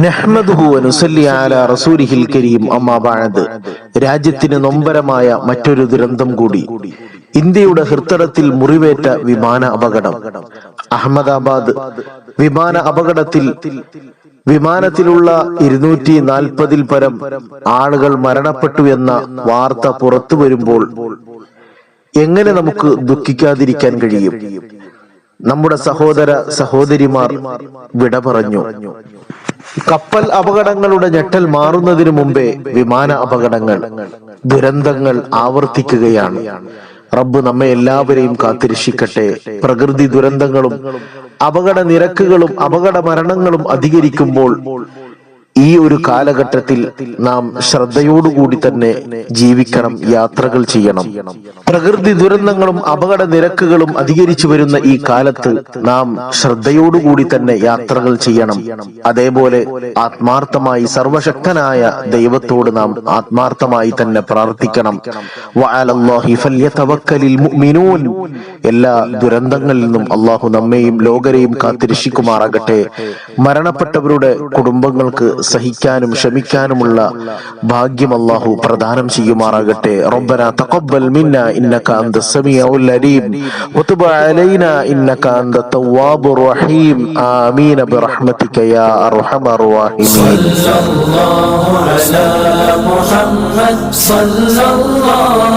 നഹ്മദുഹു വനുസല്ലി അലാ റസൂലിഹിൽ കരീം. അമ്മാ ബഅദ്. രാജ്യത്തിന് നൊമ്പരമായ മറ്റൊരു ദുരന്തം കൂടി. ഇന്ത്യയുടെ ഹൃദയത്തിൽ മുറിവേറ്റ വിമാന അപകടം. അഹമ്മദാബാദ് വിമാന അപകടത്തിൽ വിമാനത്തിലുള്ള 240 പരം ആളുകൾ മരണപ്പെട്ടു എന്ന വാർത്ത പുറത്തു വരുമ്പോൾ എങ്ങനെ നമുക്ക് ദുഃഖിക്കാതിരിക്കാൻ കഴിയും? നമ്മുടെ സഹോദര സഹോദരിമാർ വിട പറഞ്ഞു. കപ്പൽ അപകടങ്ങളുടെ ഞെട്ടൽ മാറുന്നതിനു മുമ്പേ വിമാന അപകടങ്ങൾ, ദുരന്തങ്ങൾ ആവർത്തിക്കുകയാണ്. റബ്ബ് നമ്മെ എല്ലാവരെയും കാത്തിരക്ഷിക്കട്ടെ. പ്രകൃതി ദുരന്തങ്ങളും അപകട നിരക്കുകളും അപകട മരണങ്ങളും അധികരിക്കുമ്പോൾ ഈ ഒരു കാലഘട്ടത്തിൽ നാം ശ്രദ്ധയോടുകൂടി തന്നെ ജീവിക്കണം, യാത്രകൾ ചെയ്യണം. പ്രകൃതി ദുരന്തങ്ങളും അപകട നിരക്കുകളും അധികരിച്ചു വരുന്ന ഈ കാലത്ത് നാം ശ്രദ്ധയോടുകൂടി തന്നെ യാത്രകൾ ചെയ്യണം. അതേപോലെ ആത്മാർത്ഥമായി സർവശക്തനായ ദൈവത്തോട് നാം ആത്മാർത്ഥമായി തന്നെ പ്രാർത്ഥിക്കണം. വഅലല്ലാഹി ഫല്യതവക്കലിൽ മുഅ്മിനൂൻ. എല്ലാ ദുരന്തങ്ങളിൽ നിന്നും അള്ളാഹു നമ്മെയും ലോകരെയും കാത്തിരക്ഷിക്കുമാറാകട്ടെ. മരണപ്പെട്ടവരുടെ കുടുംബങ്ങൾക്ക് സഹിക്കാനും ക്ഷമിക്കാനുമുള്ള ഭാഗ്യം അല്ലാഹു പ്രദാനം ചെയ്യുമാറാകട്ടെ. റബ്ബനാ തഖബ്ബൽ മിന്നാ ഇന്നക അൻതസ് സമീഉൽ അലീം വതുബ് അലൈനാ ഇന്നക അൻതത് തവ്വാബുർ റഹീം. ആമീൻ ബിറഹ്മതിക യാ അർഹമർ റഹീമീൻ. സല്ലല്ലാഹു അലാ മുഹമ്മദ് സല്ലല്ലാഹു